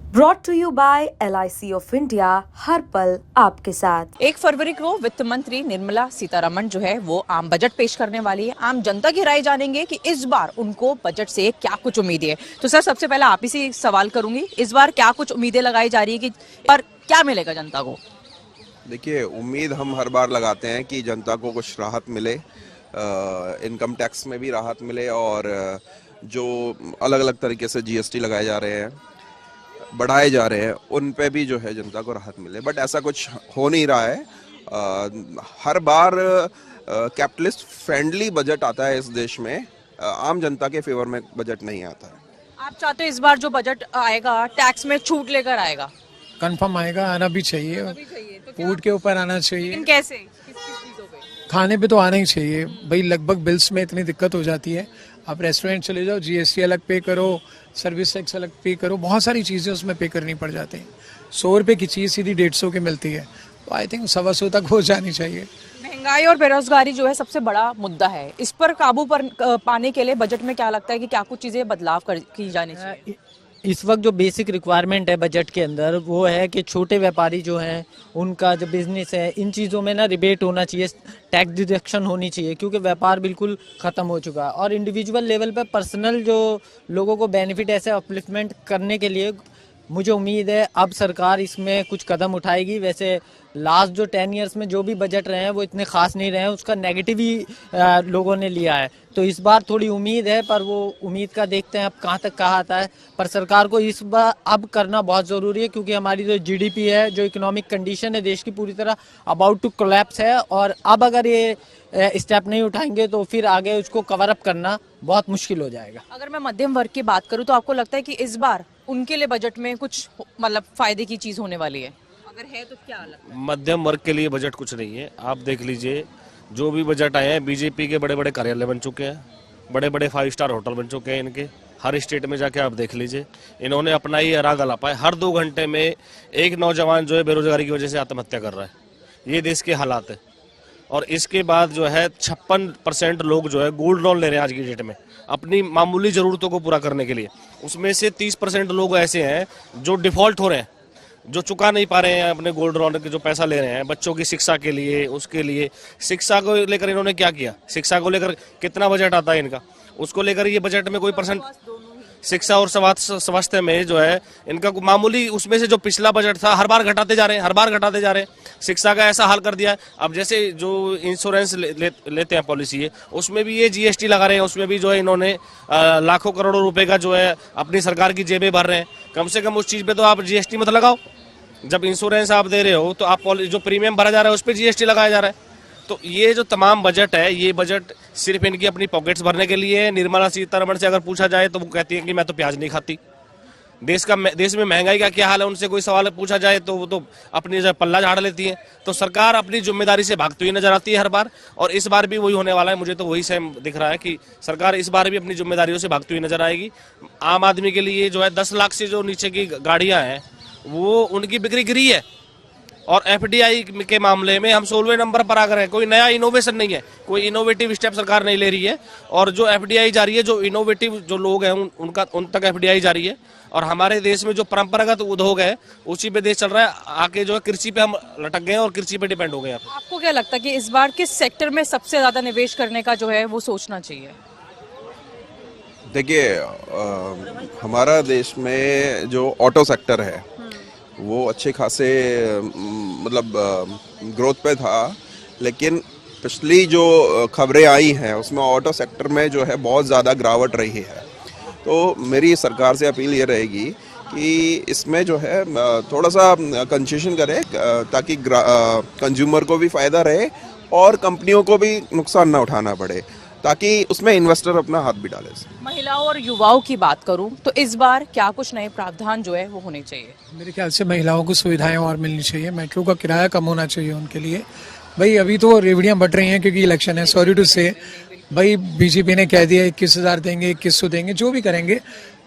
Brought to you by LIC of India, हर पल आपके साथ। 1 फरवरी को वित्त मंत्री निर्मला सीतारमण जो है वो आम बजट पेश करने वाली है। आम जनता की राय जानेंगे कि इस बार उनको बजट से क्या कुछ उम्मीदें है। तो सर, सबसे पहले आप ही से सवाल करूंगी, इस बार क्या कुछ उम्मीदें लगाई जा रही है कि पर क्या मिलेगा जनता को? देखिए, उम्मीद हम हर बार लगाते हैं कि जनता को कुछ राहत मिले, इनकम टैक्स में भी राहत मिले और जो अलग अलग तरीके से GST लगाए जा रहे हैं, बढ़ाए जा रहे हैं, उन पे भी जो है जनता को राहत मिले। बट ऐसा कुछ हो नहीं रहा है। हर बार कैपिटलिस्ट फ्रेंडली बजट आता है इस देश में, आम जनता के फेवर में बजट नहीं आता है। आप चाहते हैं इस बार जो बजट आएगा टैक्स में छूट लेकर आएगा? कंफर्म आएगा, आना भी चाहिए। फूड के ऊपर आना चाहिए। कैसे, किस चीजों पे? खाने पे तो आना ही चाहिए भाई। लगभग बिल्स में इतनी दिक्कत हो जाती है। आप रेस्टोरेंट चले जाओ, GST अलग पे करो, सर्विस टैक्स अलग पे करो, बहुत सारी चीज़ें उसमें पे करनी पड़ जाती हैं। 100 रुपये की चीज़ सीधी 150 की मिलती है, तो आई थिंक 125 तक हो जानी चाहिए। महंगाई और बेरोजगारी जो है सबसे बड़ा मुद्दा है। इस पर काबू पर पाने के लिए बजट में क्या लगता है कि क्या कुछ चीजें बदलाव की जानी चाहिए? इस वक्त जो बेसिक रिक्वायरमेंट है बजट के अंदर वो है कि छोटे व्यापारी जो हैं उनका जो बिजनेस है, इन चीज़ों में ना रिबेट होना चाहिए, टैक्स डिडक्शन होनी चाहिए, क्योंकि व्यापार बिल्कुल ख़त्म हो चुका है। और इंडिविजुअल लेवल पे पर्सनल जो लोगों को बेनिफिट ऐसे अपलिफ्टमेंट करने के लिए मुझे उम्मीद है अब सरकार इसमें कुछ कदम उठाएगी। वैसे लास्ट जो 10 इयर्स में जो भी बजट रहे हैं वो इतने खास नहीं रहे हैं, उसका नेगेटिव ही लोगों ने लिया है। तो इस बार थोड़ी उम्मीद है, पर वो उम्मीद का देखते हैं अब कहाँ तक कहाँ आता है। पर सरकार को इस बार अब करना बहुत ज़रूरी है, क्योंकि हमारी जो GDP है, जो इकोनॉमिक कंडीशन है देश की, पूरी तरह अबाउट टू कोलैप्स है। और अब अगर ये स्टेप नहीं उठाएंगे तो फिर आगे उसको कवर अप करना बहुत मुश्किल हो जाएगा। अगर मैं मध्यम वर्ग की बात करूं तो आपको लगता है कि इस बार उनके लिए बजट में कुछ मतलब फायदे की चीज होने वाली है? अगर है तो क्या लगता है? मध्यम वर्ग के लिए बजट कुछ नहीं है। आप देख लीजिए, जो भी बजट आए हैं, बीजेपी के बड़े बड़े कार्यालय बन चुके हैं, बड़े बड़े 5 स्टार होटल बन चुके हैं इनके। हर स्टेट में जाके आप देख लीजिए, इन्होंने अपना ही राग अलापा है। हर 2 घंटे में एक नौजवान जो है बेरोजगारी की वजह से आत्महत्या कर रहा है। ये देश के हालात है। और इसके बाद जो है 56% लोग जो है गोल्ड लोन ले रहे हैं आज की डेट में अपनी मामूली ज़रूरतों को पूरा करने के लिए। उसमें से 30% लोग ऐसे हैं जो डिफ़ॉल्ट हो रहे हैं, जो चुका नहीं पा रहे हैं अपने गोल्ड लोन के जो पैसा ले रहे हैं बच्चों की शिक्षा के लिए। उसके लिए शिक्षा को लेकर इन्होंने क्या किया, शिक्षा को लेकर कितना बजट आता है इनका, उसको लेकर ये बजट में कोई परसेंट शिक्षा और स्वास्थ्य में जो है इनका मामूली, उसमें से जो पिछला बजट था हर बार घटाते जा रहे हैं, हर बार घटाते जा रहे हैं। शिक्षा का ऐसा हाल कर दिया है। अब जैसे जो इंश्योरेंस लेते हैं पॉलिसी है, उसमें भी ये GST लगा रहे हैं, उसमें भी जो है इन्होंने लाखों करोड़ों रुपए का जो है अपनी सरकार की जेबें भर रहे हैं। कम से कम उस चीज़ पे तो आप GST मत लगाओ। जब इंश्योरेंस आप दे रहे हो तो आप जो प्रीमियम भरा जा रहा है उस पर GST लगाया जा रहा है। तो ये जो तमाम बजट है, ये बजट सिर्फ इनकी अपनी पॉकेट्स भरने के लिए है। निर्मला सीतारमण से अगर पूछा जाए तो वो कहती है कि मैं तो प्याज नहीं खाती। देश में महंगाई का क्या हाल है, उनसे कोई सवाल पूछा जाए तो वो तो अपनी पल्ला झाड़ लेती है। तो सरकार अपनी जिम्मेदारी से भागती हुई नजर आती है हर बार, और इस बार भी वही होने वाला है। मुझे तो वही सेम दिख रहा है कि सरकार इस बार भी अपनी जिम्मेदारियों से भागती हुई नजर आएगी। आम आदमी के लिए जो है 10 लाख से जो नीचे की गाड़ियां हैं वो उनकी बिक्री गिरी है। और FDI के मामले में हम 16वें नंबर पर आ गए हैं। कोई नया इनोवेशन नहीं है, कोई इनोवेटिव स्टेप सरकार नहीं ले रही है। और जो FDI जा रही है, जो इनोवेटिव जो लोग हैं उन तक FDI जा रही है। और हमारे देश में जो परंपरागत उद्योग है उसी पे देश चल रहा है। आके जो है कृषि पे हम लटक गए हैं और कृषि पे डिपेंड हो गए हैं। आपको क्या लगता है कि इस बार किस सेक्टर में सबसे ज्यादा निवेश करने का जो है वो सोचना चाहिए? देखिए, हमारा देश में जो ऑटो सेक्टर है वो अच्छे खासे मतलब ग्रोथ पे था, लेकिन पिछली जो खबरें आई हैं उसमें ऑटो सेक्टर में जो है बहुत ज़्यादा गिरावट रही है। तो मेरी सरकार से अपील ये रहेगी कि इसमें जो है थोड़ा सा कंसेशन करे, ताकि कंज्यूमर को भी फ़ायदा रहे और कंपनियों को भी नुकसान ना उठाना पड़े, ताकि उसमें इन्वेस्टर अपना हाथ भी डाले। महिलाओं और युवाओं की बात करूं तो इस बार क्या कुछ नए प्रावधान जो है वो होने चाहिए? मेरे ख्याल से महिलाओं को सुविधाएं और मिलनी चाहिए। मेट्रो का किराया कम होना चाहिए उनके लिए। भाई अभी तो रेवड़ियाँ बट रही हैं क्योंकि इलेक्शन है, सॉरी टू से। भाई BJP ने कह दिया 21,000 देंगे, 2100 देंगे, जो भी करेंगे,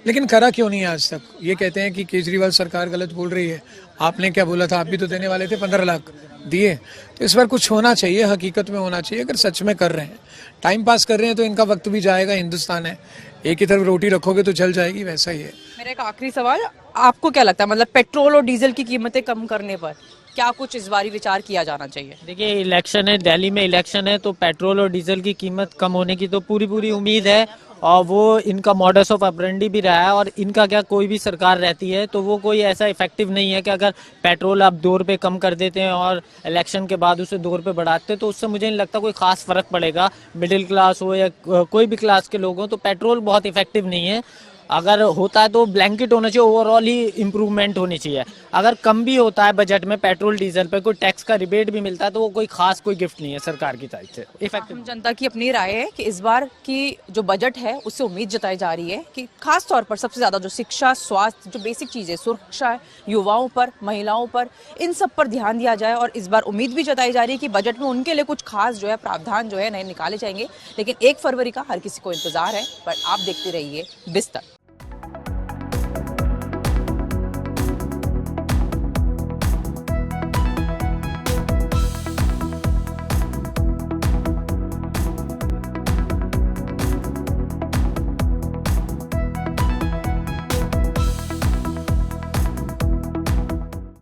लेकिन करा क्यों नहीं आज तक? ये कहते हैं कि केजरीवाल सरकार गलत बोल रही है। आपने क्या बोला था? आप भी तो देने वाले थे, 15 लाख दिए। तो इस बार कुछ होना चाहिए, हकीकत में होना चाहिए। अगर सच में कर रहे हैं, टाइम पास कर रहे हैं तो इनका वक्त भी जाएगा। हिंदुस्तान है, एक ही तरफ रोटी रखोगे तो चल जाएगी, वैसा ही है। मेरा एक आखिरी सवाल, आपको क्या लगता है मतलब पेट्रोल और डीजल की कीमतें कम करने पर क्या कुछ इस बारी विचार किया जाना चाहिए? देखिए इलेक्शन है, दिल्ली में इलेक्शन है, तो पेट्रोल और डीजल की कीमत कम होने की तो पूरी उम्मीद है, और वो इनका मॉडस ऑफ ऑपरेंडी भी रहा है। और इनका क्या, कोई भी सरकार रहती है तो वो कोई ऐसा इफेक्टिव नहीं है कि अगर पेट्रोल आप 2 रुपये कम कर देते हैं और इलेक्शन के बाद उसे 2 रुपये बढ़ाते, तो उससे मुझे नहीं लगता कोई खास फर्क पड़ेगा। मिडिल क्लास हो या कोई भी क्लास के लोग हों, तो पेट्रोल बहुत इफेक्टिव नहीं है। अगर होता है तो ब्लैंकेट होना चाहिए, ओवरऑल ही इम्प्रूवमेंट होनी चाहिए। अगर कम भी होता है बजट में पेट्रोल डीजल पे, कोई टैक्स का रिबेट भी मिलता है, तो वो कोई खास कोई गिफ्ट नहीं है सरकार की तरफ से। इफेक्टिव आम जनता की अपनी राय है कि इस बार की जो बजट है उससे उम्मीद जताई जा रही है कि खास तौर पर सबसे ज्यादा जो शिक्षा, स्वास्थ्य, जो बेसिक चीजें, सुरक्षा है, युवाओं पर, महिलाओं पर, इन सब पर ध्यान दिया जाए। और इस बार उम्मीद भी जताई जा रही है कि बजट में उनके लिए कुछ खास जो है प्रावधान जो है नए निकाले जाएंगे। लेकिन 1 फरवरी का हर किसी को इंतजार है। पर आप देखते रहिए बिस्तर।